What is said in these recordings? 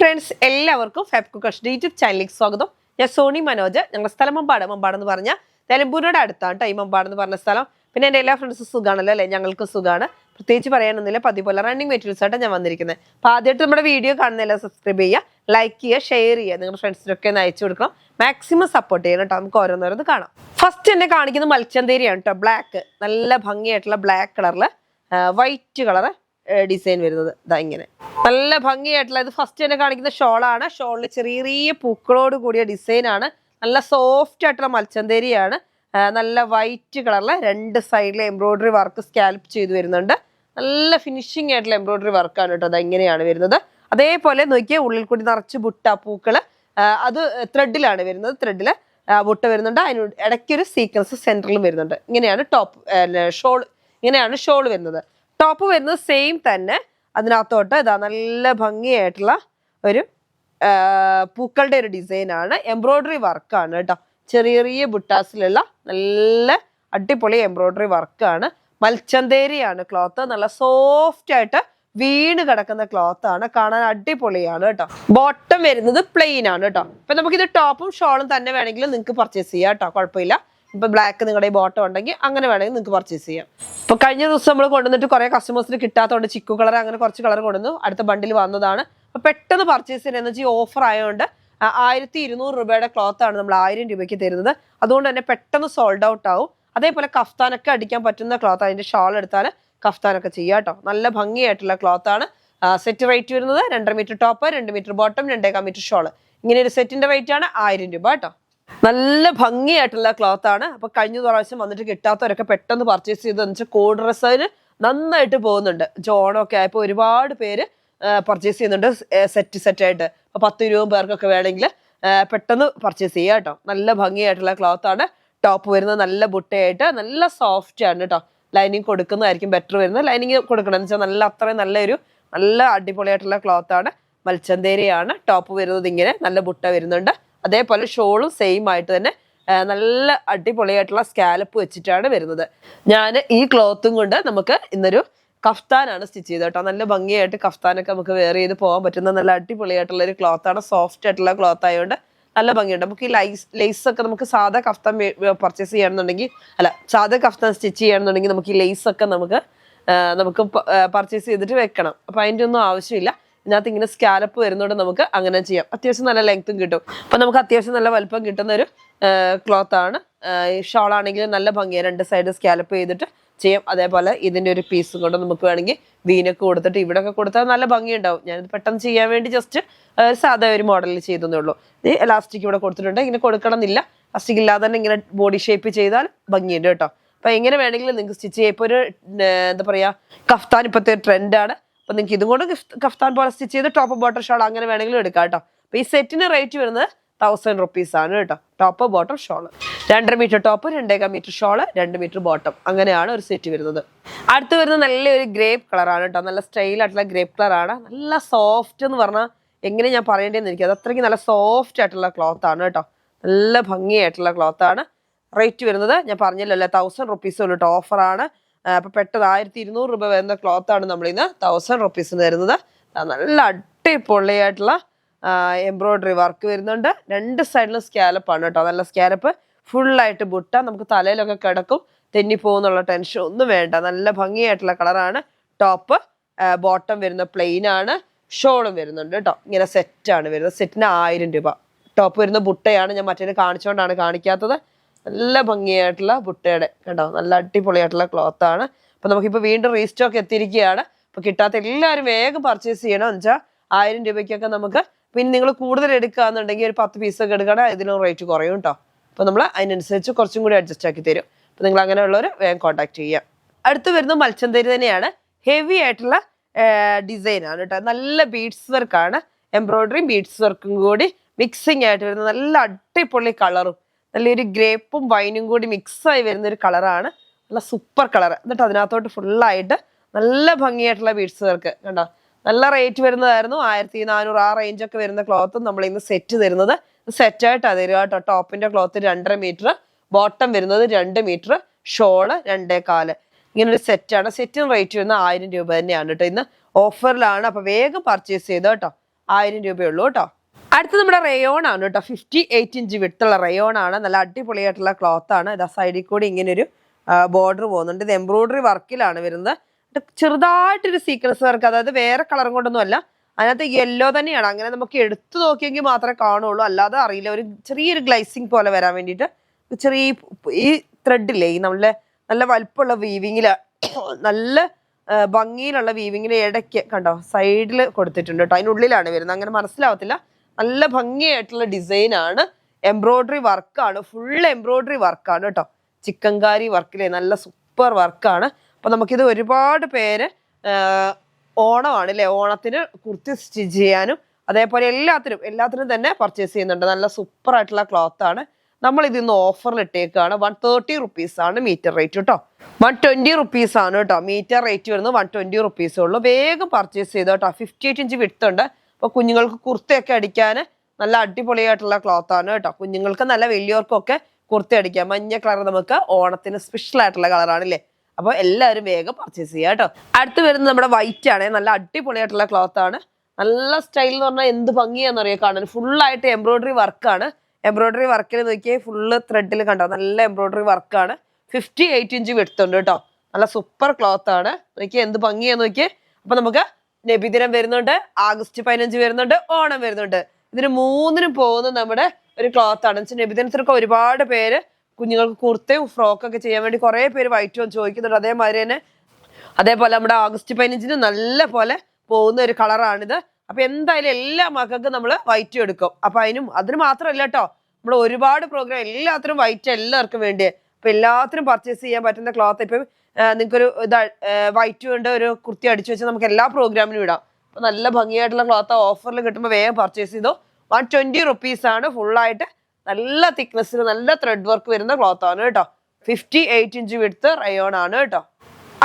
Friends എല്ലാവർക്കും fab cookers YouTube ചാനലിലേക്ക് സ്വാഗതം. ഞാൻ സോണി മനോജ്. ഞങ്ങളുടെ സ്ഥലം മമ്പാടെന്ന് പറഞ്ഞാൽ നിലമ്പൂരിനോട് അടുത്താണ് കേട്ടോ ഈ മമ്പാടെന്ന് പറഞ്ഞ സ്ഥലം. പിന്നെ എൻ്റെ എല്ലാ ഫ്രണ്ട്സും സുഖമാണല്ലോ അല്ലേ? ഞങ്ങൾക്ക് സുഖമാണ്. പ്രത്യേകിച്ച് പറയാനൊന്നുമില്ല. പതിപോലെ റണ്ണിങ് മെറ്റീരിയൽസ് ആയിട്ട് ഞാൻ വന്നിരിക്കുന്നത്. അപ്പോൾ ആദ്യമായിട്ട് നമ്മുടെ വീഡിയോ കാണുന്നതെല്ലാം സബ്സ്ക്രൈബ് ചെയ്യുക, ലൈക്ക് ചെയ്യുക, ഷെയർ ചെയ്യുക. നിങ്ങളുടെ ഫ്രണ്ട്സിനൊക്കെ ഒന്ന് അയച്ചു കൊടുക്കണം. മാക്സിമം സപ്പോർട്ട് ചെയ്യണം കേട്ടോ. നമുക്ക് ഓരോന്നോരോന്ന് കാണാം. ഫസ്റ്റ് എന്നെ കാണിക്കുന്നത് മൽച്ചന്തേരിയാണ് കേട്ടോ. ബ്ലാക്ക്, നല്ല ഭംഗിയായിട്ടുള്ള ബ്ലാക്ക് കളറിൽ വൈറ്റ് കളറ് ഡിസൈൻ വരുന്നത് ഇതാ ഇങ്ങനെ നല്ല ഭംഗിയായിട്ടുള്ള. ഇത് ഫസ്റ്റ് തന്നെ കാണിക്കുന്ന ഷോളാണ്. ഷോളിൽ ചെറിയ ചെറിയ പൂക്കളോട് കൂടിയ ഡിസൈനാണ്. നല്ല സോഫ്റ്റ് ആയിട്ടുള്ള മൽച്ചന്തേരിയാണ്. നല്ല വൈറ്റ് കളറിൽ രണ്ട് സൈഡിൽ എംബ്രോയിഡറി വർക്ക് സ്കാൽപ്പ് ചെയ്ത് വരുന്നുണ്ട്. നല്ല ഫിനിഷിംഗ് ആയിട്ടുള്ള എംബ്രോയിഡറി വർക്കാണ് കേട്ടോ. അത് ഇങ്ങനെയാണ് വരുന്നത്. അതേപോലെ നോക്കിയാൽ ഉള്ളിൽ കൂടി നിറച്ച് ബുട്ട പൂക്കള്, അത് ത്രെഡിലാണ് വരുന്നത്. ത്രെഡിൽ ബുട്ട വരുന്നുണ്ട്. അതിന് ഇടയ്ക്കൊരു സീക്വൻസ് സെന്ററിലും വരുന്നുണ്ട്. ഇങ്ങനെയാണ് ടോപ്പ് ഷോൾ, ഇങ്ങനെയാണ് ഷോൾ വരുന്നത്. ടോപ്പ് വരുന്നത് സെയിം തന്നെ. അതിനകത്തോട്ട് ഇതാ നല്ല ഭംഗിയായിട്ടുള്ള ഒരു പൂക്കളുടെ ഒരു ഡിസൈനാണ്. എംബ്രോയിഡറി വർക്കാണ് കേട്ടോ. ചെറിയ ചെറിയ ബുട്ടാസിലുള്ള നല്ല അടിപൊളി എംബ്രോയിഡറി വർക്കാണ്. മൽച്ചന്തേരിയാണ് ക്ലോത്ത്. നല്ല സോഫ്റ്റ് ആയിട്ട് വീണ് കിടക്കുന്ന ക്ലോത്ത് ആണ്. കാണാൻ അടിപൊളിയാണ് കേട്ടോ. ബോട്ടം വരുന്നത് പ്ലെയിൻ ആണ് കേട്ടോ. അപ്പൊ നമുക്കിത് ടോപ്പും ഷോളും തന്നെ വേണമെങ്കിൽ നിങ്ങൾക്ക് പർച്ചേസ് ചെയ്യാം കേട്ടോ. കുഴപ്പമില്ല. ഇപ്പൊ ബ്ലാക്ക് നിങ്ങളുടെ ഈ ബോട്ടം ഉണ്ടെങ്കിൽ അങ്ങനെ വേണമെങ്കിൽ നിങ്ങൾക്ക് പർച്ചേസ് ചെയ്യാം. ഇപ്പൊ കഴിഞ്ഞ ദിവസം നമ്മൾ കൊണ്ടുവന്നിട്ട് കുറെ കസ്റ്റമേഴ്സിന് കിട്ടാത്തതുകൊണ്ട് ചിക്കു കളർ അങ്ങനെ കുറച്ച് കളർ കൊണ്ടുവന്നു. അടുത്ത ബണ്ടിൽ വന്നതാണ്. അപ്പൊ പെട്ടെന്ന് പർച്ചേസ് ചെയ്യാൻ വെച്ചാൽ ഓഫർ ആയതുകൊണ്ട് 1200 രൂപയുടെ ക്ലോത്ത് ആണ് നമ്മൾ 1000 രൂപയ്ക്ക് തരുന്നത്. അതുകൊണ്ട് തന്നെ പെട്ടെന്ന് സോൾഡ് ഔട്ട് ആവും. അതേപോലെ കഫ്താനൊക്കെ അടിക്കാൻ പറ്റുന്ന ക്ലോത്ത്. അതിന്റെ ഷാൾ എടുത്താൽ കഫ്താനൊക്കെ ചെയ്യാം കേട്ടോ. നല്ല ഭംഗിയായിട്ടുള്ള ക്ലോത്ത് ആണ്. സെറ്റ് റേറ്റ് വരുന്നത് 2.5 metre top, 2 metre bottom, 2.25 metre shawl. ഇങ്ങനെ ഒരു സെറ്റിന്റെ റേറ്റ് ആണ് 1000 രൂപ കേട്ടോ. നല്ല ഭംഗിയായിട്ടുള്ള ക്ലോത്ത് ആണ്. അപ്പൊ കഴിഞ്ഞ പ്രാവശ്യം വന്നിട്ട് കിട്ടാത്തവരൊക്കെ പെട്ടെന്ന് പർച്ചേസ് ചെയ്തെന്ന് വെച്ചാൽ കോഡ് ഡ്രസ്സിന് നന്നായിട്ട് പോകുന്നുണ്ട്. ജോണൊക്കെ ആയപ്പോൾ ഒരുപാട് പേര് പർച്ചേസ് ചെയ്യുന്നുണ്ട് സെറ്റ് ആയിട്ട്. അപ്പൊ 10-20 പേർക്കൊക്കെ വേണമെങ്കിൽ പെട്ടെന്ന് പർച്ചേസ് ചെയ്യാം കേട്ടോ. നല്ല ഭംഗിയായിട്ടുള്ള ക്ലോത്ത് ആണ്. ടോപ്പ് വരുന്നത് നല്ല ബുട്ടയായിട്ട് നല്ല സോഫ്റ്റ് ആണ് കേട്ടോ. ലൈനിങ് കൊടുക്കുന്നതായിരിക്കും ബെറ്റർ വരുന്നത്. ലൈനിങ് കൊടുക്കണം എന്ന് വെച്ചാൽ നല്ല അത്രയും നല്ല അടിപൊളിയായിട്ടുള്ള ക്ലോത്ത് ആണ്. മൽച്ചന്തേരിയാണ്. ടോപ്പ് വരുന്നത് ഇങ്ങനെ നല്ല ബുട്ട വരുന്നുണ്ട്. അതേപോലെ ഷോളും സെയിം ആയിട്ട് തന്നെ നല്ല അടിപൊളിയായിട്ടുള്ള സ്കാലപ്പ് വെച്ചിട്ടാണ് വരുന്നത്. ഞാൻ ഈ ക്ലോത്തും കൊണ്ട് നമുക്ക് ഇന്നൊരു കഫ്താനാണ് സ്റ്റിച്ച് ചെയ്തത് കേട്ടോ. നല്ല ഭംഗിയായിട്ട് കഫ്താനൊക്കെ നമുക്ക് വെയർ ചെയ്ത് പോകാൻ പറ്റുന്ന നല്ല അടിപൊളിയായിട്ടുള്ള ഒരു ക്ലോത്താണ്. സോഫ്റ്റ് ആയിട്ടുള്ള ക്ലോത്ത് ആയതുകൊണ്ട് നല്ല ഭംഗിയുണ്ട്. നമുക്ക് ഈ ലേസ് ഒക്കെ നമുക്ക് സാധാ കഫ്താൻ പർച്ചേസ് ചെയ്യണമെന്നുണ്ടെങ്കിൽ സാധാ കഫ്താൻ സ്റ്റിച്ച് ചെയ്യണമെന്നുണ്ടെങ്കിൽ നമുക്ക് ഈ ലേസ് ഒക്കെ നമുക്ക് പർച്ചേസ് ചെയ്തിട്ട് വെക്കണം. അപ്പൊ അതിൻ്റെ ഒന്നും ആവശ്യമില്ല. ഇതിനകത്ത് ഇങ്ങനെ സ്കാലപ്പ് വരുന്നതുകൊണ്ട് നമുക്ക് അങ്ങനെ ചെയ്യാം. അത്യാവശ്യം നല്ല ലെങ്ത്തും കിട്ടും. അപ്പൊ നമുക്ക് അത്യാവശ്യം നല്ല വലുപ്പം കിട്ടുന്ന ഒരു ക്ലോത്ത് ആണ്. ഷോൾ ആണെങ്കിൽ നല്ല ഭംഗിയാണ്. 2 സൈഡ് സ്കാലപ്പ് ചെയ്തിട്ട് ചെയ്യാം. അതേപോലെ ഇതിന്റെ ഒരു പീസും കൊണ്ട് നമുക്ക് വേണമെങ്കിൽ വീനൊക്കെ കൊടുത്തിട്ട് ഇവിടെ ഒക്കെ കൊടുത്താൽ നല്ല ഭംഗിയുണ്ടാവും. ഞാനിത് പെട്ടെന്ന് ചെയ്യാൻ വേണ്ടി ജസ്റ്റ് സാധാ ഒരു മോഡലിൽ ചെയ്തേ ഉള്ളൂ. ഈ എലാസ്റ്റിക് ഇവിടെ കൊടുത്തിട്ടുണ്ട്. ഇങ്ങനെ കൊടുക്കണം എന്നില്ല. എലാസ്റ്റിക് ഇല്ലാതെ തന്നെ ഇങ്ങനെ ബോഡി ഷേപ്പ് ചെയ്താൽ ഭംഗിയുണ്ട് കേട്ടോ. അപ്പൊ എങ്ങനെ വേണമെങ്കിലും നിങ്ങൾക്ക് സ്റ്റിച്ച് ചെയ്യാം. ഇപ്പൊ ഒരു എന്താ പറയാ കഫ്താൻ ഇപ്പോഴത്തെ ട്രെൻഡാണ്. അപ്പൊ നിങ്ങൾക്ക് ഇതും കൊണ്ട് കഫ്താൻ പോലെ സ്റ്റിച്ച് ചെയ്ത് ടോപ്പ് ബോട്ടം ഷോൾ അങ്ങനെ വേണമെങ്കിലും എടുക്കാം കേട്ടോ. അപ്പൊ ഈ സെറ്റിന് റേറ്റ് വരുന്നത് 1000 റുപ്പീസ് ആണ് കേട്ടോ. Top bottom shawl 2.5 metre top, 2.25 metre shawl, 2 metre bottom, അങ്ങനെയാണ് ഒരു സെറ്റ് വരുന്നത്. അടുത്ത് വരുന്നത് നല്ലൊരു ഗ്രേപ്പ് കളറാണ് കേട്ടോ. നല്ല സ്റ്റൈൽ ആയിട്ടുള്ള ഗ്രേപ്പ് കളറാണ്. നല്ല സോഫ്റ്റ് എന്ന് പറഞ്ഞാൽ എങ്ങനെ ഞാൻ പറയേണ്ടതെന്ന് എനിക്ക് അത് അത്രയ്ക്ക് നല്ല സോഫ്റ്റ് ആയിട്ടുള്ള ക്ലോത്ത് ആണ് കേട്ടോ. നല്ല ഭംഗിയായിട്ടുള്ള ക്ലോത്ത് ആണ്. റേറ്റ് വരുന്നത് ഞാൻ പറഞ്ഞല്ലോ 1000 റുപ്പീസ് ഉള്ളൂ കേട്ടോ. ഓഫറാണ്. അപ്പൊ പെട്ടെന്ന് 1200 രൂപ വരുന്ന ക്ലോത്ത് ആണ് നമ്മളിന്ന് 1000 റുപ്പീസിന് തരുന്നത്. നല്ല അടിപൊളിയായിട്ടുള്ള എംബ്രോയിഡറി വർക്ക് വരുന്നുണ്ട്. 2 സൈഡിലും സ്കാലപ്പാണ് കേട്ടോ. നല്ല സ്കാലപ്പ് ഫുള്ളായിട്ട് ബുട്ട. നമുക്ക് തലയിലൊക്കെ കിടക്കും. തെന്നിപ്പോകുന്നുള്ള ടെൻഷൻ ഒന്നും വേണ്ട. നല്ല ഭംഗിയായിട്ടുള്ള കളറാണ്. ടോപ്പ് ബോട്ടം വരുന്ന പ്ലെയിൻ ആണ്. ഷോളും വരുന്നുണ്ട് കേട്ടോ. ഇങ്ങനെ സെറ്റാണ് വരുന്നത്. സെറ്റിന് 1000 രൂപ. ടോപ്പ് വരുന്ന ബുട്ടയാണ്. ഞാൻ മറ്റേ കാണിച്ചുകൊണ്ടാണ് കാണിക്കാത്തത്. നല്ല ഭംഗിയായിട്ടുള്ള ബുട്ടയുടെ കേട്ടോ. നല്ല അടിപൊളിയായിട്ടുള്ള ക്ലോത്ത് ആണ്. അപ്പൊ നമുക്കിപ്പോ വീണ്ടും റീസ്റ്റോക്ക് എത്തിയിരിക്കുകയാണ്. അപ്പൊ കിട്ടാത്ത എല്ലാവരും വേഗം പർച്ചേസ് ചെയ്യണം. എന്ന് വെച്ചാൽ 1000 രൂപയ്ക്കൊക്കെ നമുക്ക് പിന്നെ നിങ്ങൾ കൂടുതൽ എടുക്കുകയെന്നുണ്ടെങ്കിൽ ഒരു 10 പീസൊക്കെ എടുക്കുകയാണെങ്കിൽ ഇതിനും റേറ്റ് കുറയും കേട്ടോ. അപ്പൊ നമ്മൾ അതിനനുസരിച്ച് കുറച്ചും കൂടി അഡ്ജസ്റ്റ് ആക്കി തരും. അപ്പൊ നിങ്ങൾ അങ്ങനെയുള്ളവർ വേഗം കോൺടാക്ട് ചെയ്യാം. അടുത്ത് വരുന്നത് മൽച്ചന്തേരി തന്നെയാണ്. ഹെവി ആയിട്ടുള്ള ഡിസൈൻ ആണ് കേട്ടോ. നല്ല ബീഡ്സ് വർക്കാണ്. എംബ്രോയിഡറിയും ബീഡ്സ് വർക്കും കൂടി മിക്സിങ് ആയിട്ട് വരുന്ന നല്ല അടിപൊളി കളറും നല്ലൊരു ഗ്രേപ്പും വൈനും കൂടി മിക്സായി വരുന്ന ഒരു കളറാണ്. നല്ല സൂപ്പർ കളർ. എന്നിട്ട് അതിനകത്തോട്ട് ഫുള്ളായിട്ട് നല്ല ഭംഗിയായിട്ടുള്ള ബീഡ്സ് വർക്ക് കണ്ടോ. നല്ല റേറ്റ് വരുന്നതായിരുന്നു. 1400 ആ റേഞ്ചൊക്കെ വരുന്ന ക്ലോത്ത് നമ്മൾ ഇന്ന് സെറ്റ് തരുന്നത് സെറ്റായിട്ടാണ് തരിക കേട്ടോ. ടോപ്പിന്റെ ക്ലോത്ത് 2.5 മീറ്റർ, ബോട്ടം വരുന്നത് 2 മീറ്റർ, ഷോള് 2.25. ഇങ്ങനൊരു സെറ്റാണ്. സെറ്റിന് റേറ്റ് വരുന്നത് 1000 രൂപ തന്നെയാണ് കേട്ടോ. ഇന്ന് ഓഫറിലാണ്. അപ്പൊ വേഗം പർച്ചേസ് ചെയ്തോ കേട്ടോ. 1000 രൂപയുള്ളൂ കേട്ടോ. അടുത്ത് നമ്മുടെ റയോൺ ആണ് കേട്ടോ. 58 ഇഞ്ച് വിട്ടുള്ള റയോൺ ആണ്. നല്ല അടിപൊളിയായിട്ടുള്ള ക്ലോത്ത് ആണ്. ഇതാ സൈഡിൽ കൂടി ഇങ്ങനെ ഒരു ബോർഡർ പോകുന്നുണ്ട്. ഇത് എംബ്രോയിഡറി വർക്കിലാണ് വരുന്നത്. ചെറുതായിട്ടൊരു സീക്വൻസ് വർക്ക്, അതായത് വേറെ കളറും കൊണ്ടൊന്നും അല്ല, അതിനകത്ത് യെല്ലോ തന്നെയാണ്. അങ്ങനെ നമുക്ക് എടുത്തു നോക്കിയെങ്കിൽ മാത്രമേ കാണുള്ളൂ, അല്ലാതെ അറിയില്ല. ഒരു ചെറിയൊരു ഗ്ലൈസിങ് പോലെ വരാൻ വേണ്ടിയിട്ട് ചെറിയ ഈ ത്രെഡില്ലേ, ഈ നമ്മളെ നല്ല വലുപ്പമുള്ള വീവിങ്ങില്, നല്ല ഭംഗിയിലുള്ള വീവിങ്ങിന് ഇടയ്ക്ക് കണ്ടോ സൈഡിൽ കൊടുത്തിട്ടുണ്ട് കേട്ടോ. അതിനുള്ളിലാണ് വരുന്നത്, അങ്ങനെ മനസ്സിലാവത്തില്ല. നല്ല ഭംഗിയായിട്ടുള്ള ഡിസൈൻ ആണ്. എംബ്രോയിഡറി വർക്കാണ്, ഫുൾ എംബ്രോയിഡറി വർക്കാണ് കേട്ടോ. ചിക്കൻകാരി വർക്കിലെ നല്ല സൂപ്പർ വർക്കാണ്. അപ്പൊ നമുക്കിത് ഒരുപാട് പേര് ഓണമാണ് അല്ലേ, ഓണത്തിന് കുർത്തി സ്റ്റിച്ച് ചെയ്യാനും അതേപോലെ എല്ലാത്തിനും തന്നെ പർച്ചേസ് ചെയ്യുന്നുണ്ട്. നല്ല സൂപ്പർ ആയിട്ടുള്ള ക്ലോത്ത് ആണ്. നമ്മൾ ഇതിന്ന് ഓഫറിൽ ഇട്ടേക്കാണ്. 130 റുപ്പീസ് ആണ് മീറ്റർ റേറ്റ് കേട്ടോ. 120 റുപ്പീസ് ആണ് കേട്ടോ മീറ്റർ റേറ്റ് വരുന്നത്. 120 റുപ്പീസേ ഉള്ളൂ. വേഗം പർച്ചേസ് ചെയ്തോ കേട്ടോ. 58 ഇഞ്ച് വിഡ്ത്ത് ഉണ്ട്. അപ്പൊ കുഞ്ഞുങ്ങൾക്ക് കുർത്തയൊക്കെ അടിക്കാൻ നല്ല അടിപൊളിയായിട്ടുള്ള ക്ലോത്ത് ആണ് കേട്ടോ. കുഞ്ഞുങ്ങൾക്ക് നല്ല വലിയവർക്കൊക്കെ കുർത്തി അടിക്കാം. മഞ്ഞ കളർ നമുക്ക് ഓണത്തിന് സ്പെഷ്യൽ ആയിട്ടുള്ള കളറാണ് അല്ലേ. അപ്പൊ എല്ലാവരും വേഗം പർച്ചേസ് ചെയ്യാം കേട്ടോ. അടുത്ത് വരുന്നത് നമ്മുടെ വൈറ്റ് ആണ്. നല്ല അടിപൊളിയായിട്ടുള്ള ക്ലോത്ത് ആണ്. നല്ല സ്റ്റൈൽ എന്ന് പറഞ്ഞാൽ എന്ത് ഭംഗിയാണെന്നറിയാം കാണാൻ. ഫുള്ളായിട്ട് എംബ്രോയിഡറി വർക്കാണ്. എംബ്രോയിഡറി വർക്കിൽ നോക്കിയാൽ ഫുള്ള് ത്രെഡിൽ കണ്ടോ, നല്ല എംബ്രോയിഡറി വർക്കാണ്. 58 ഇഞ്ച് വിഡ്ത്തുണ്ട് കേട്ടോ. നല്ല സൂപ്പർ ക്ലോത്ത് ആണ്. നോക്കിയാൽ എന്ത് ഭംഗിയാന്ന് നോക്കിയേ. അപ്പൊ നമുക്ക് നബിദിനം വരുന്നുണ്ട്, ആഗസ്റ്റ് 15 വരുന്നുണ്ട്, ഓണം വരുന്നുണ്ട്. ഇതിന് മൂന്നിനും പോകുന്ന നമ്മുടെ ഒരു ക്ലോത്ത് ആണ്. നബിദിനത്തിനൊക്കെ ഒരുപാട് പേര് കുഞ്ഞുങ്ങൾക്ക് കുർത്തയും ഫ്രോക്കൊക്കെ ചെയ്യാൻ വേണ്ടി കുറെ പേര് വൈറ്റ് ചോദിക്കുന്നുണ്ട്. അതേമാതിരി തന്നെ അതേപോലെ നമ്മുടെ ആഗസ്റ്റ് 15 നല്ല പോലെ പോകുന്ന ഒരു കളറാണിത്. അപ്പൊ എന്തായാലും എല്ലാ മക്കൾക്കും നമ്മൾ വൈറ്റ് എടുക്കും. അപ്പൊ അതിന് മാത്രമല്ല കേട്ടോ, നമ്മൾ ഒരുപാട് പ്രോഗ്രാം എല്ലാത്തിനും വൈറ്റ് എല്ലാവർക്കും വേണ്ടി. അപ്പൊ എല്ലാത്തിനും പർച്ചേസ് ചെയ്യാൻ പറ്റുന്ന ക്ലോത്ത്. ഇപ്പം നിങ്ങൾക്കൊരു വൈറ്റ് കൊണ്ട് ഒരു കുർത്തി അടിച്ചു വെച്ചാൽ നമുക്ക് എല്ലാ പ്രോഗ്രാമിനും ഇടാം. അപ്പൊ നല്ല ഭംഗിയായിട്ടുള്ള ക്ലോത്ത് ഓഫറിൽ കിട്ടുമ്പോൾ വേഗം പർച്ചേസ് ചെയ്തോ. 120 റുപ്പീസ് ആണ്. ഫുള്ളായിട്ട് നല്ല തിക്നെസ്സിൽ നല്ല ത്രെഡ് വർക്ക് വരുന്ന ക്ലോത്ത് ആണ് കേട്ടോ. 58 ഇഞ്ച് വിഡ്ത്ത് റയോൺ ആണ് കേട്ടോ.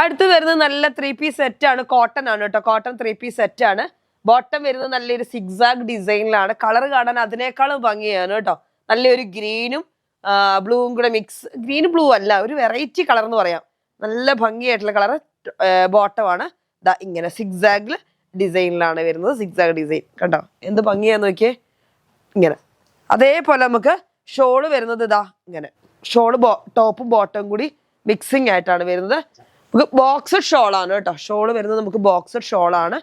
അടുത്ത് വരുന്നത് നല്ല 3 പീസ് സെറ്റ് ആണ്. കോട്ടൺ ആണ് കേട്ടോ. കോട്ടൺ 3 പീസ് സെറ്റ് ആണ്. ബോട്ടം വരുന്നത് നല്ലൊരു സിഗ്സാഗ് ഡിസൈനിലാണ്. കളർ കാണാൻ അതിനേക്കാളും ഭംഗിയാണ് കേട്ടോ. നല്ലൊരു ഗ്രീനും ബ്ലൂവും കൂടെ മിക്സ്, ഗ്രീൻ ബ്ലൂ അല്ല, ഒരു വെറൈറ്റി കളർ എന്ന് പറയാം. നല്ല ഭംഗിയായിട്ടുള്ള കളർ ബോട്ടമാണ്. ദാ ഇങ്ങനെ സിഗ്സാഗിൽ ഡിസൈനിലാണ് വരുന്നത്. സിഗ്സാഗ് ഡിസൈൻ കണ്ടോ എന്ത് ഭംഗിയാന്ന് നോക്കിയേ. ഇങ്ങനെ അതേപോലെ നമുക്ക് ഷോള് വരുന്നത് ഇതാ ഇങ്ങനെ. ഷോള് ടോപ്പും ബോട്ടവും കൂടി മിക്സിങ് ആയിട്ടാണ് വരുന്നത്. നമുക്ക് ബോക്സഡ് ഷോളാണ് കേട്ടോ. ഷോള് വരുന്നത് നമുക്ക് ബോക്സഡ് ഷോളാണ്.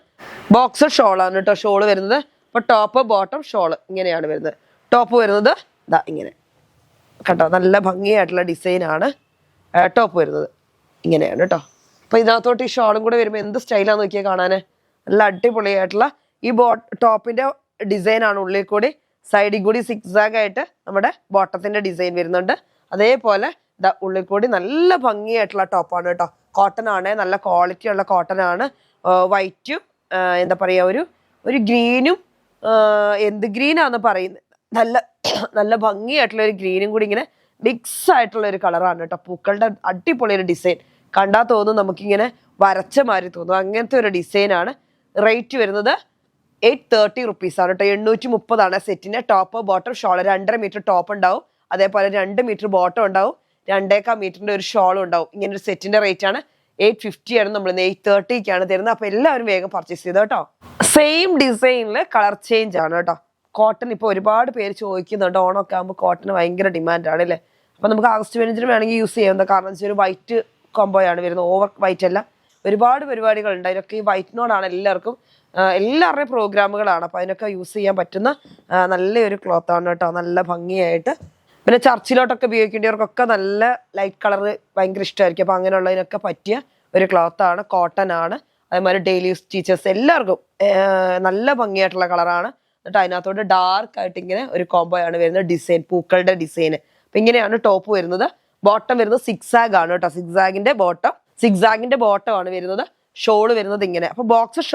ബോക്സഡ് ഷോളാണ് കേട്ടോ ഷോള് വരുന്നത്. അപ്പൊ ടോപ്പ് ബോട്ടം ഷോള് ഇങ്ങനെയാണ് വരുന്നത്. ടോപ്പ് വരുന്നത് ഇതാ ഇങ്ങനെ കേട്ടോ. നല്ല ഭംഗിയായിട്ടുള്ള ഡിസൈനാണ് ടോപ്പ് വരുന്നത്. ഇങ്ങനെയാണ് കേട്ടോ. അപ്പൊ ഇതിനകത്തോട്ട് ഈ ഷോളും കൂടെ വരുമ്പോൾ എന്ത് സ്റ്റൈലാന്ന് നോക്കിയാൽ കാണാന്. നല്ല അടിപൊളിയായിട്ടുള്ള ഈ ടോപ്പിന്റെ ഡിസൈനാണ്. ഉള്ളിൽ കൂടി സൈഡിൽ കൂടി സിക്സാഗ് ആയിട്ട് നമ്മുടെ ബോട്ടത്തിന്റെ ഡിസൈൻ വരുന്നുണ്ട്. അതേപോലെ ഉള്ളിൽ കൂടി നല്ല ഭംഗിയായിട്ടുള്ള ടോപ്പാണ് കേട്ടോ. കോട്ടൺ ആണ്, നല്ല ക്വാളിറ്റി ഉള്ള കോട്ടൺ ആണ്. വൈറ്റും എന്താ പറയാ ഒരു ഗ്രീനും, എന്ത് ഗ്രീനാന്ന് പറയുന്നത്, നല്ല നല്ല ഭംഗിയായിട്ടുള്ള ഒരു ഗ്രീനും കൂടി ഇങ്ങനെ മിക്സ് ആയിട്ടുള്ള ഒരു കളറാണ് കേട്ടോ. പൂക്കളുടെ അടിപൊളി ഒരു ഡിസൈൻ കണ്ടാൽ തോന്നും നമുക്കിങ്ങനെ വരച്ച മാതിരി തോന്നും. അങ്ങനത്തെ ഒരു ഡിസൈനാണ്. റേറ്റ് വരുന്നത് 830 റുപ്പീസ് ആണ് കേട്ടോ. 830 സെറ്റിന്. Top bottom shawl 2.5 metre top ഉണ്ടാവും. അതേപോലെ 2 മീറ്റർ ബോട്ടം ഉണ്ടാവും. 2.25 മീറ്ററിന്റെ ഒരു ഷോളും ഉണ്ടാവും. ഇങ്ങനെ ഒരു സെറ്റിന്റെ റേറ്റ് ആണ് 850 ആണ്. നമ്മൾ 830ക്കാണ് തരുന്നത്. അപ്പൊ എല്ലാവരും വേഗം പർച്ചേസ് ചെയ്തോ കേട്ടോ. സെയിം ഡിസൈനിൽ കളർ ചേഞ്ച് ആണ് കേട്ടോ. കോട്ടൺ ഇപ്പോൾ ഒരുപാട് പേര് ചോദിക്കുന്നുണ്ട്. ഓണമൊക്കെ ആകുമ്പോൾ കോട്ടൺ ഭയങ്കര ഡിമാൻഡാണ് അല്ലേ. അപ്പൊ നമുക്ക് ആഗസ്റ്റ് 15 വേണമെങ്കിൽ യൂസ് ചെയ്യാവുന്ന. കാരണം വെച്ചാൽ ഒരു വൈറ്റ് കോംബോയാണ് വരുന്നത്. ഓവർ വൈറ്റ് അല്ല. ഒരുപാട് പരിപാടികളുണ്ട്. അതിനൊക്കെ ഈ വൈറ്റിനോടാണ് എല്ലാവരുടെയും പ്രോഗ്രാമുകളാണ്. അപ്പൊ അതിനൊക്കെ യൂസ് ചെയ്യാൻ പറ്റുന്ന നല്ലൊരു ക്ലോത്ത് ആണ് കേട്ടോ. നല്ല ഭംഗിയായിട്ട്. പിന്നെ ചർച്ചിലോട്ടൊക്കെ ഉപയോഗിക്കേണ്ടവർക്കൊക്കെ നല്ല ലൈറ്റ് കളർ ഭയങ്കര ഇഷ്ടമായിരിക്കും. അപ്പൊ അങ്ങനെയുള്ളതിനൊക്കെ പറ്റിയ ഒരു ക്ലോത്ത് ആണ്. കോട്ടൺ ആണ്. അതേമാതിരി ഡെയിലി യൂസ് ടീച്ചേഴ്സ് എല്ലാവർക്കും നല്ല ഭംഗിയായിട്ടുള്ള കളറാണ്. എന്നിട്ട് അതിനകത്തോട്ട് ഡാർക്ക് ആയിട്ട് ഇങ്ങനെ ഒരു കോംബോ ആണ് വരുന്നത്. ഡിസൈൻ, പൂക്കളുടെ ഡിസൈൻ. അപ്പൊ ഇങ്ങനെയാണ് ടോപ്പ് വരുന്നത്. ബോട്ടം വരുന്നത് സിക്സാഗ് ആണ് കേട്ടോ. സിക്സാഗിന്റെ ബോട്ടം ആണ് വരുന്നത്. ഷോള് വരുന്നത് ഇങ്ങനെ. അപ്പൊ ബോക്സർ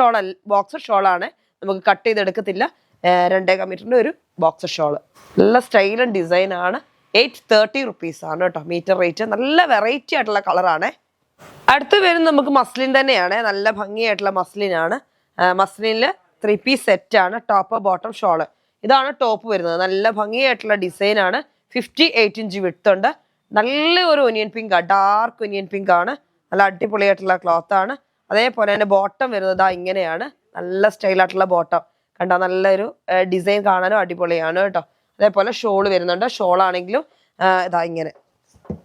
ഷോളാണ്. നമുക്ക് കട്ട് ചെയ്തെടുക്കത്തില്ല. 2.25 മീറ്ററിന്റെ ഒരു ബോക്സർ ഷോള്. നല്ല സ്റ്റൈൽ ആൻഡ് ഡിസൈൻ ആണ്. 830 റുപ്പീസ് ആണ് കേട്ടോ മീറ്റർ റേറ്റ്. നല്ല വെറൈറ്റി ആയിട്ടുള്ള കളറാണ്. അടുത്ത് വരുന്നത് നമുക്ക് മസ്ലിൻ തന്നെയാണ്. നല്ല ഭംഗിയായിട്ടുള്ള മസ്ലിൻ ആണ്. മസ്ലിനില് 3 പീസ് സെറ്റ് ആണ്. Top bottom shawl. ഇതാണ് ടോപ്പ് വരുന്നത്. നല്ല ഭംഗിയായിട്ടുള്ള ഡിസൈൻ ആണ്. 58 ഇഞ്ച് വിഡ്ത്ത് ഉണ്ട്. നല്ല ഒരു ഒനിയൻ പിങ്ക് ആണ്. ഡാർക്ക് ഒനിയൻ പിങ്ക് ആണ്. നല്ല അടിപൊളിയായിട്ടുള്ള ക്ലോത്ത് ആണ്. അതേപോലെ തന്നെ ബോട്ടം വരുന്നത് ഇങ്ങനെയാണ്. നല്ല സ്റ്റൈലായിട്ടുള്ള ബോട്ടം കണ്ടോ നല്ലൊരു ഡിസൈൻ കാണാനും അടിപൊളിയാണ് കേട്ടോ. അതേപോലെ ഷോള് വരുന്നുണ്ട്. ഷോളാണെങ്കിലും ഇതാ ഇങ്ങനെ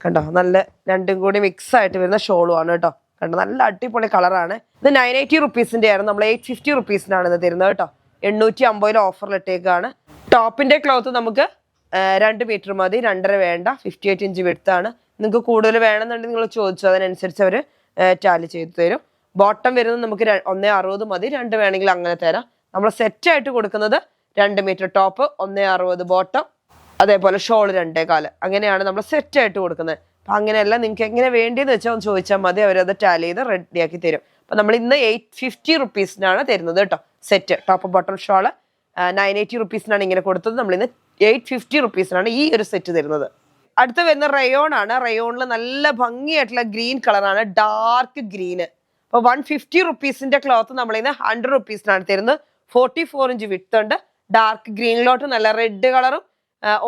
കണ്ടോ നല്ല രണ്ടും കൂടി മിക്സ് ആയിട്ട് വരുന്ന ഷോളുമാണ് കേട്ടോ. കണ്ടോ നല്ല അടിപൊളി കളറാണ്. ഇത് 980 റുപ്പീസിന്റെ ആണ്, നമ്മൾ 850 റുപ്പീസിനാണ് ഇത് തരുന്നത് കേട്ടോ. 850 ഓഫറിൽ ഇട്ടേക്കാണ്. ടോപ്പിന്റെ ക്ലോത്ത് നമുക്ക് 2 മീറ്റർ മതി, 2.5 വേണ്ട. 58 ഇഞ്ച് വിടുത്താണ്. നിങ്ങൾക്ക് കൂടുതൽ വേണമെന്നുണ്ടെങ്കിൽ നിങ്ങൾ ചോദിച്ചു, അതിനനുസരിച്ച് അവർ ടാലി ചെയ്ത് തരും. ബോട്ടം വരുന്നത് നമുക്ക് 1.60 മതി, 2 വേണമെങ്കിൽ അങ്ങനെ തരാം. നമ്മൾ സെറ്റ് ആയിട്ട് കൊടുക്കുന്നത് 2 മീറ്റർ ടോപ്പ്, 1.60 ബോട്ടം, അതേപോലെ ഷോൾ 2.25. അങ്ങനെയാണ് നമ്മൾ സെറ്റ് ആയിട്ട് കൊടുക്കുന്നത്. അപ്പം അങ്ങനെയല്ല നിങ്ങൾക്ക് എങ്ങനെ വേണ്ടിയെന്ന് വെച്ചാൽ ഒന്ന് ചോദിച്ചാൽ മതി, അവരത് ടാലി ചെയ്ത് റെഡിയാക്കി തരും. അപ്പം നമ്മൾ ഇന്ന് 850 റുപ്പീസിനാണ് തരുന്നത് കേട്ടോ. സെറ്റ് ടോപ്പ് ബോട്ടം ഷോള് 980 റുപ്പീസിനാണ് ഇങ്ങനെ കൊടുത്തത്. നമ്മളിന്ന് 850 റുപ്പീസിനാണ് ഈ ഒരു സെറ്റ് തരുന്നത്. അടുത്ത വരുന്ന റയോൺ ആണ്. റയോണിൽ നല്ല ഭംഗിയായിട്ടുള്ള ഗ്രീൻ കളറാണ്, ഡാർക്ക് ഗ്രീന്. അപ്പോൾ 150 റുപ്പീസിന്റെ ക്ലോത്ത് നമ്മളിന്ന് 100 റുപ്പീസിനാണ് തരുന്നത്. 44 ഇഞ്ച് വിഡ്ത്ത് ഉണ്ട്. ഡാർക്ക് ഗ്രീനിലോട്ട് നല്ല റെഡ് കളറും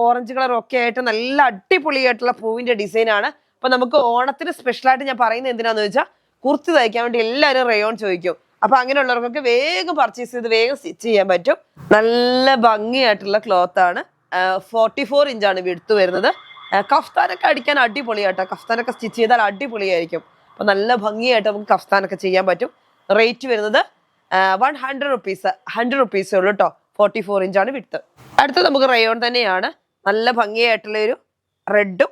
ഓറഞ്ച് കളറും ഒക്കെ ആയിട്ട് നല്ല അടിപൊളിയായിട്ടുള്ള പൂവിന്റെ ഡിസൈൻ ആണ്. അപ്പൊ നമുക്ക് ഓണത്തിന് സ്പെഷ്യലായിട്ട് ഞാൻ പറയുന്നത് എന്തിനാന്ന് വെച്ചാൽ കുർത്തി തയ്ക്കാൻ വേണ്ടി എല്ലാവരും റയോൺ ചോദിക്കും. അപ്പൊ അങ്ങനെയുള്ളവർക്കൊക്കെ വേഗം പർച്ചേസ് ചെയ്ത് വേഗം സ്റ്റിച്ച് ചെയ്യാൻ പറ്റും. നല്ല ഭംഗിയായിട്ടുള്ള ക്ലോത്ത് ആണ്. 44 ഇഞ്ചാണ് വിഡ്ത്ത് വരുന്നത്. കഫ്താനൊക്കെ അടിക്കാൻ അടിപൊളിയാട്ടോ. കഫ്താനൊക്കെ സ്റ്റിച്ച് ചെയ്താൽ അടിപൊളിയായിരിക്കും. അപ്പൊ നല്ല ഭംഗിയായിട്ട് നമുക്ക് കഫ്താനൊക്കെ ചെയ്യാൻ പറ്റും. റേറ്റ് വരുന്നത് 100 റുപ്പീസ്, 100 റുപ്പീസേ ഉള്ളൂ കേട്ടോ. 44 ഇഞ്ചാണ് വിഡ്ത്ത്. അടുത്ത നമുക്ക് റയോൺ തന്നെയാണ്. നല്ല ഭംഗിയായിട്ടുള്ള ഒരു റെഡും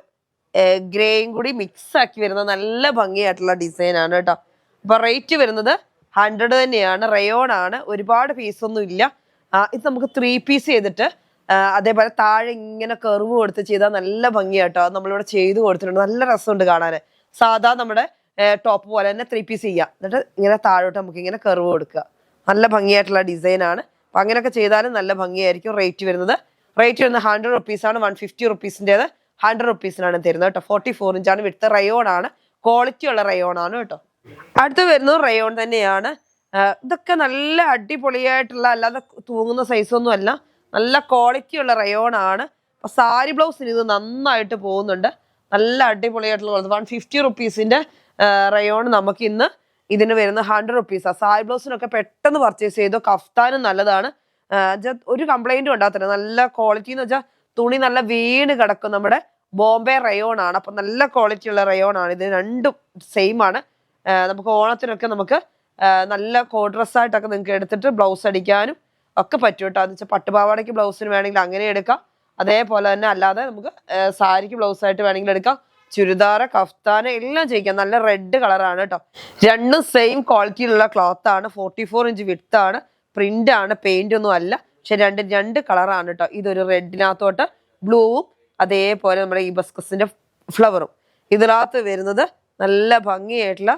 ഗ്രേയും കൂടി മിക്സ് ആക്കി വരുന്ന നല്ല ഭംഗിയായിട്ടുള്ള ഡിസൈൻ ആണ് കേട്ടോ. അപ്പൊ റേറ്റ് വരുന്നത് 100 തന്നെയാണ്. റയോൺ ആണ്, ഒരുപാട് പീസൊന്നും ഇല്ല. ഇത് നമുക്ക് 3 പീസ് ചെയ്തിട്ട് അതേപോലെ താഴെ ഇങ്ങനെ കർവ് കൊടുത്ത് ചെയ്താൽ നല്ല ഭംഗിയാട്ടോ. നമ്മളിവിടെ ചെയ്ത് കൊടുത്തിട്ടുണ്ട്, നല്ല രസമുണ്ട് കാണാൻ. സാധാ നമ്മുടെ ടോപ്പ് പോലെ തന്നെ 3 പീസ് ചെയ്യാം. എന്നിട്ട് ഇങ്ങനെ താഴോട്ട് നമുക്ക് ഇങ്ങനെ കർവ് കൊടുക്കുക. നല്ല ഭംഗിയായിട്ടുള്ള ഡിസൈൻ ആണ്. അപ്പൊ അങ്ങനെയൊക്കെ ചെയ്താലും നല്ല ഭംഗിയായിരിക്കും. റേറ്റ് വരുന്നത് 100 റുപ്പീസാണ്. 150 റുപ്പീസിൻ്റെത് 100 റുപ്പീസിനാണ് തരുന്നത് കേട്ടോ. 44 ഇഞ്ചാണ് വിഡ്ത്ത്. റയോൺ ആണ്, ക്വാളിറ്റി ഉള്ള റയോൺ ആണ് കേട്ടോ. അടുത്ത് വരുന്നത് റയോൺ തന്നെയാണ്. ഇതൊക്കെ നല്ല അടിപൊളിയായിട്ടുള്ള, അല്ലാതെ തൂങ്ങുന്ന സൈസൊന്നും അല്ല, നല്ല ക്വാളിറ്റി ഉള്ള റയോൺ ആണ്. അപ്പൊ സാരി ബ്ലൗസിന് ഇത് നന്നായിട്ട് പോകുന്നുണ്ട്. നല്ല അടിപൊളിയായിട്ടുള്ള 150 റുപ്പീസിന്റെ റയോൺ നമുക്ക് ഇന്ന് ഇതിന് വരുന്ന 100 റുപ്പീസാണ്. സാരി ബ്ലൗസിനൊക്കെ പെട്ടെന്ന് പർച്ചേസ് ചെയ്തു. കഫ്താനും നല്ലതാണ്, ഒരു കംപ്ലൈന്റും ഉണ്ടാകത്തില്ല. നല്ല ക്വാളിറ്റി എന്ന് വെച്ചാൽ തുണി നല്ല വീണ് കിടക്കും. നമ്മുടെ ബോംബെ റയോൺ ആണ്. അപ്പൊ നല്ല ക്വാളിറ്റി ഉള്ള റയോൺ ആണ്. ഇത് രണ്ടും സെയിം ആണ്. നമുക്ക് ഓണത്തിനൊക്കെ നമുക്ക് നല്ല കോഡ് ഡ്രസ്സായിട്ടൊക്കെ നിങ്ങൾക്ക് എടുത്തിട്ട് ബ്ലൗസ് അടിക്കാനും ഒക്കെ പറ്റും കേട്ടോ. എന്ന് വെച്ചാൽ പട്ടുപാവാടയ്ക്ക് ബ്ലൗസിന് വേണമെങ്കിൽ അങ്ങനെ എടുക്കാം. അതേപോലെ തന്നെ അല്ലാതെ നമുക്ക് സാരിക്ക് ബ്ലൗസ് ആയിട്ട് വേണമെങ്കിൽ എടുക്കാം. ചുരിദാറ്, കഫ്താന് എല്ലാം ചെയ്യിക്കാം. നല്ല റെഡ് കളറാണ് കേട്ടോ. രണ്ടും സെയിം ക്വാളിറ്റിയിലുള്ള ക്ലോത്ത് ആണ്. 44 ഇഞ്ച് വിഡ്ത്ത് ആണ്. പ്രിന്റ് ആണ്, പെയിന്റ് ഒന്നും അല്ല. പക്ഷെ രണ്ട് കളറാണ് കേട്ടോ. ഇതൊരു റെഡിനകത്തോട്ട് ബ്ലൂവും അതേപോലെ നമ്മുടെ ഈ ബസ്കസിന്റെ ഫ്ലവറും. ഇതിനകത്ത് വരുന്നത് നല്ല ഭംഗിയായിട്ടുള്ള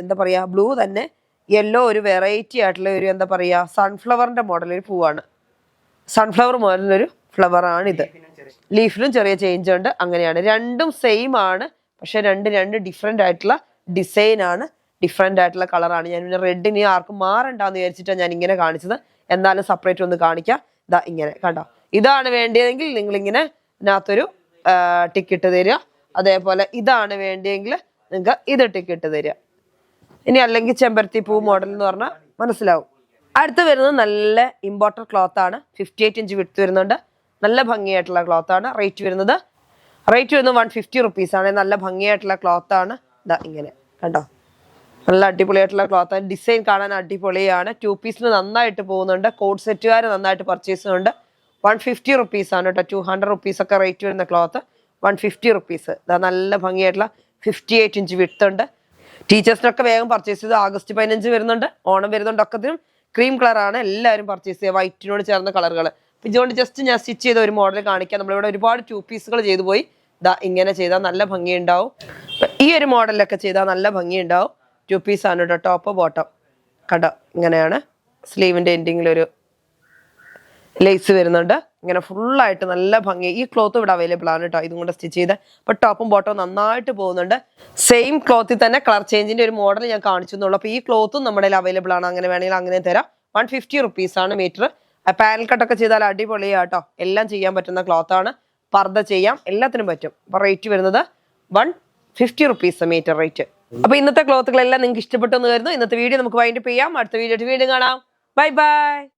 എന്താ പറയാ, ബ്ലൂ തന്നെ യെല്ലോ, ഒരു വെറൈറ്റി ആയിട്ടുള്ള ഒരു എന്താ പറയാ സൺഫ്ലവറിന്റെ മോഡൽ ഒരു പൂവാണ്. സൺഫ്ലവർ മോഡലൊരു ഫ്ലവർ ആണ് ഇത്. ലീഫിലും ചെറിയ ചേഞ്ച് ഉണ്ട്. അങ്ങനെയാണ്, രണ്ടും സെയിം ആണ്. പക്ഷെ രണ്ട് ഡിഫറെന്റ് ആയിട്ടുള്ള ഡിസൈൻ ആണ്, ഡിഫറെന്റ് ആയിട്ടുള്ള കളറാണ്. ഞാൻ പിന്നെ റെഡിന് ആർക്കും മാറണ്ടെന്ന് വിചാരിച്ചിട്ടാണ് ഞാൻ ഇങ്ങനെ കാണിച്ചത്. എന്നാലും സെപ്പറേറ്റ് ഒന്ന് കാണിക്കാം. ഇതാ ഇങ്ങനെ കണ്ടോ. ഇതാണ് വേണ്ടിയതെങ്കിൽ നിങ്ങൾ ഇങ്ങനെ ഇതിനകത്തൊരു ടിക്കറ്റ് തരിക. അതേപോലെ ഇതാണ് വേണ്ടിയെങ്കിൽ നിങ്ങൾക്ക് ഇത് ടിക്കറ്റ് തരിക. ഇനി അല്ലെങ്കിൽ ചെമ്പരത്തി പൂ മോഡൽ എന്ന് പറഞ്ഞാൽ മനസ്സിലാവും. അടുത്ത് വരുന്നത് നല്ല ഇമ്പോർട്ടഡ് ക്ലോത്ത് ആണ്. 58 ഇഞ്ച് വിഡ്ത്ത് വരുന്നുണ്ട്. നല്ല ഭംഗിയായിട്ടുള്ള ക്ലോത്ത് ആണ്. റേറ്റ് വരുന്നത് 150 റുപ്പീസാണ്. നല്ല ഭംഗിയായിട്ടുള്ള ക്ലോത്ത് ആണ്. ഇതാ ഇങ്ങനെ കണ്ടോ, നല്ല അടിപൊളിയായിട്ടുള്ള ക്ലോത്ത്. ഡിസൈൻ കാണാൻ അടിപൊളിയാണ്. 2 പീസിന് നന്നായിട്ട് പോകുന്നുണ്ട്. കോഡ് സെറ്റുകാർ നന്നായിട്ട് പർച്ചേസ് ചെയ്യുന്നുണ്ട്. 150 റുപ്പീസാണ് കേട്ടോ. 200 റുപ്പീസൊക്കെ റേറ്റ് വരുന്ന ക്ലോത്ത് 150 റുപ്പീസ്. ഇതാ നല്ല ഭംഗിയായിട്ടുള്ള 58 ഇഞ്ച് വിഡ്ത്ത് ഉണ്ട്. ടീച്ചേഴ്സിനൊക്കെ വേഗം പർച്ചേസ് ചെയ്ത്. ആഗസ്റ്റ് 15 വരുന്നുണ്ട്, ഓണം വരുന്നുണ്ട്. ഒക്കത്തിനും ക്രീം കളറാണ്. എല്ലാവരും പർച്ചേസ് ചെയ്യുക, വൈറ്റിനോട് ചേർന്ന കളറുകൾ. ഇതുകൊണ്ട് ജസ്റ്റ് ഞാൻ സ്റ്റിച്ച് ചെയ്ത ഒരു മോഡൽ കാണിക്കാം. നമ്മളിവിടെ ഒരുപാട് 2 പീസുകൾ ചെയ്തു പോയി. ഇതാ ഇങ്ങനെ ചെയ്താൽ നല്ല ഭംഗിയുണ്ടാവും. ഈ ഒരു മോഡലിലൊക്കെ ചെയ്താൽ നല്ല ഭംഗിയുണ്ടാവും. 2 പീസാണ് കേട്ടോ. ടോപ്പ് ബോട്ടം കണ്ടോ, ഇങ്ങനെയാണ്. സ്ലീവിൻ്റെ എൻഡിങ്ങിലൊരു ലേസ് വരുന്നുണ്ട്. ഇങ്ങനെ ഫുള്ളായിട്ട് നല്ല ഭംഗി. ഈ ക്ലോത്ത് ഇവിടെ അവൈലബിൾ ആണ് കേട്ടോ. ഇതും കൊണ്ട് സ്റ്റിച്ച് ചെയ്ത് അപ്പോൾ ടോപ്പും ബോട്ടവും നന്നായിട്ട് പോകുന്നുണ്ട്. സെയിം ക്ലോത്തിൽ തന്നെ കളർ ചേഞ്ചിന്റെ ഒരു മോഡൽ ഞാൻ കാണിച്ചു എന്നുള്ളൂ. അപ്പോൾ ഈ ക്ലോത്തും നമ്മുടെ അവൈലബിൾ ആണ്. അങ്ങനെ വേണമെങ്കിൽ അങ്ങനെ തരാം. 150 റുപ്പീസാണ് മീറ്റർ. പാനൽ കട്ടൊക്കെ ചെയ്താൽ അടിപൊളിയാട്ടോ. എല്ലാം ചെയ്യാൻ പറ്റുന്ന ക്ലോത്താണ്. പർദ്ദ ചെയ്യാം, എല്ലാത്തിനും പറ്റും. അപ്പോൾ റേറ്റ് വരുന്നത് 150 റുപ്പീസ് മീറ്റർ റേറ്റ്. അപ്പോൾ ഇന്നത്തെ ക്ലോത്തുകളെല്ലാം നിങ്ങൾക്ക് ഇഷ്ടപ്പെട്ടു എന്ന് കരുതുന്നു. ഇന്നത്തെ വീഡിയോ നമുക്ക് വൈൻഡപ്പ് ചെയ്യാം. അടുത്ത വീഡിയോ വീണ്ടും കാണാം. Bye bye.